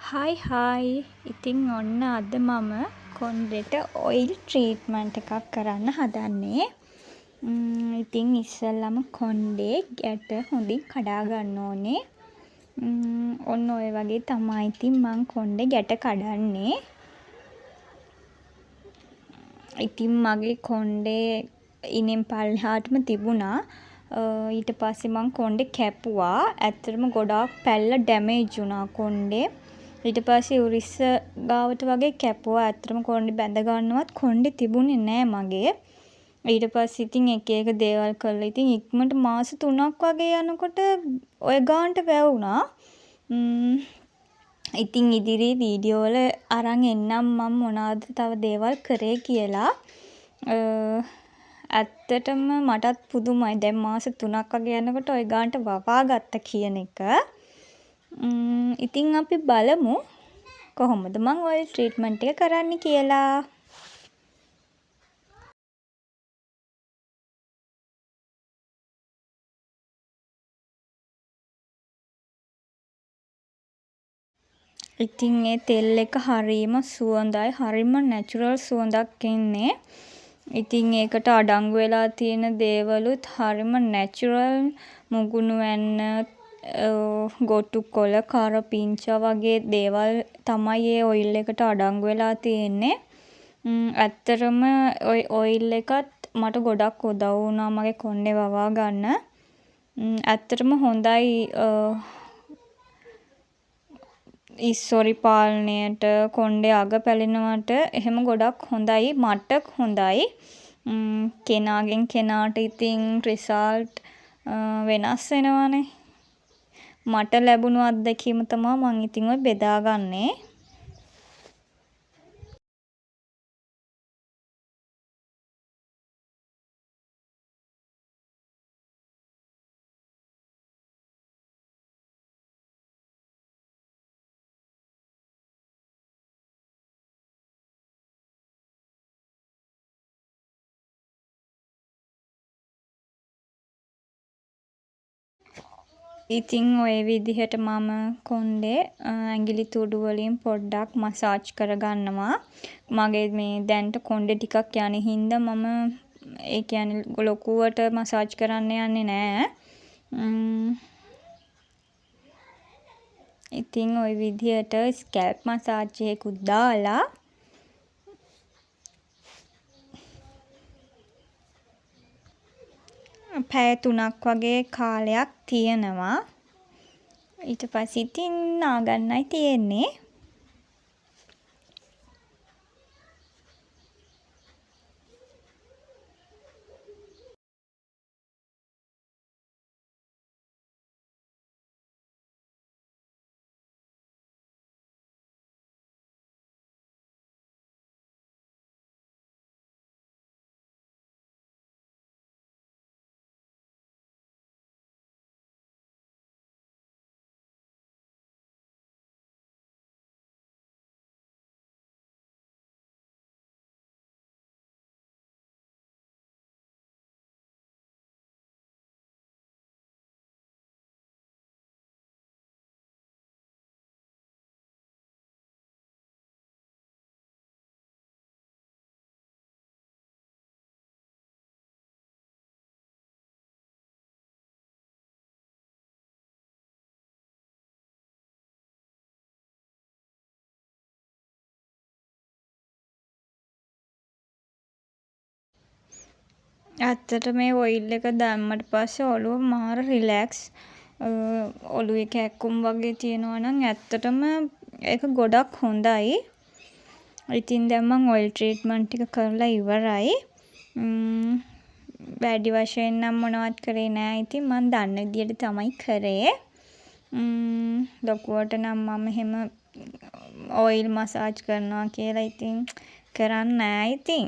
Hi hi. ඉතින් ඔන්න අද මම කොණ්ඩෙට ඔයිල් ට්‍රීට්මන්ට් එකක් කරන්න හදන්නේ. ඉතින් ඉස්සෙල්ලම කොණ්ඩේ ගැට හොඳින් කඩා ගන්න ඕනේ. ඔන්න ඔය වගේ තමයි ඉතින් මං කොණ්ඩේ ගැට කඩන්නේ. ඉතින් මගේ කොණ්ඩේ ඉනෙන් පල්ලෙහාටම තිබුණා. ඊට පස්සේ මං කොණ්ඩේ කැපුවා. ඇත්තටම ගොඩාක් පැල්ල ඩැමේජ් වුණා කොණ්ඩේ. ඊට පස්සේ උරිස්ස ගාවට වගේ කැපුවා. ඇත්තටම කොණ්ඩේ බැඳ ගන්නවත් කොණ්ඩේ තිබුණේ නෑ මගේ. ඊට පස්සේ ඉතින් එක එක දේවල් කළා. ඉතින් ඉක්මනට මාස 3ක් වගේ යනකොට ඔය ගානට වැවුණා. ඉතින් ඉදිරි වීඩියෝ වල අරන් එන්නම් මම මොනවද තව දේවල් කරේ කියලා. ඇත්තටම මටත් පුදුමයි. දැන් මාස 3ක් වගේ යනකොට ඔය ගානට වවා ගත්තා කියන එක. ඉතින් අපි බලමු කොහොමද මං ඔයිල් ට්‍රීට්මන්ට් එක කරන්නේ කියලා. ඉතින් ඒ තෙල් එක හරීම සුවඳයි. හරිම නැචරල් සුවඳක් එන්නේ. ඉතින් ඒකට අඩංගු වෙලා තියෙන දේවලුත් හරිම නැචරල්. මුගුණු වැන්න, ගොටු කොළ, කරපිංචා වගේ දේවල් තමයි ඒ ඔයිල් එකට අඩංගු වෙලා තියෙන්නේ. ඇත්තටම ඔය ඔයිල් එකත් මට ගොඩක් උදව් වුණා මගේ කොණ්ඩේ වවා ගන්න. ඇත්තටම හොඳයි ඉස්සොරි පාලනයට, කොණ්ඩේ අග පැලෙනවට එහෙම ගොඩක් හොඳයි. මට හොඳයි. කෙනාගෙන් කෙනාට ඉතින් රිසල්ට් වෙනස් වෙනවනේ. මට ලැබුණු අත්දැකීම තමයි මං ඉතින් ඔය බෙදාගන්නේ. ඉතින් ඔය විදිහට මම කොණ්ඩේ ඇඟිලි තුඩු වලින් පොඩ්ඩක් මසාජ් කරගන්නවා. මගේ මේ දැනට කොණ්ඩේ ටිකක් යන හින්දා මම ඒ කියන්නේ ලොකුවට මසාජ් කරන්න යන්නේ නෑ. ඉතින් ඔය විදිහට ස්කැල්ප් මසාජ් එකකුත් දාලා පැය 3ක් වගේ කාලයක් තියනවා. ඊට පස්සේ ඉතින් නාගන්නයි තියෙන්නේ. ඇත්තට මේ ඔයිල් එක දැම්මට පස්සේ ඔළුව මාර රිලැක්ස්. ඔළුවේ කැක්කුම් වගේ තියෙනවා නම් ඇත්තටම ඒක ගොඩක් හොඳයි. ඉතින් දැන් මං ඔයිල් ට්‍රීට්මන්ට් එක කරලා ඉවරයි. වැඩි වශයෙන් නම් මොනවත් කරේ නෑ. ඉතින් මං දන්න විදියට තමයි කරේ. ලොකුවට නම් මම එහෙම ඔයිල් මසාජ් කරනවා කියලා ඉතින් කරන්නේ නෑ ඉතින්.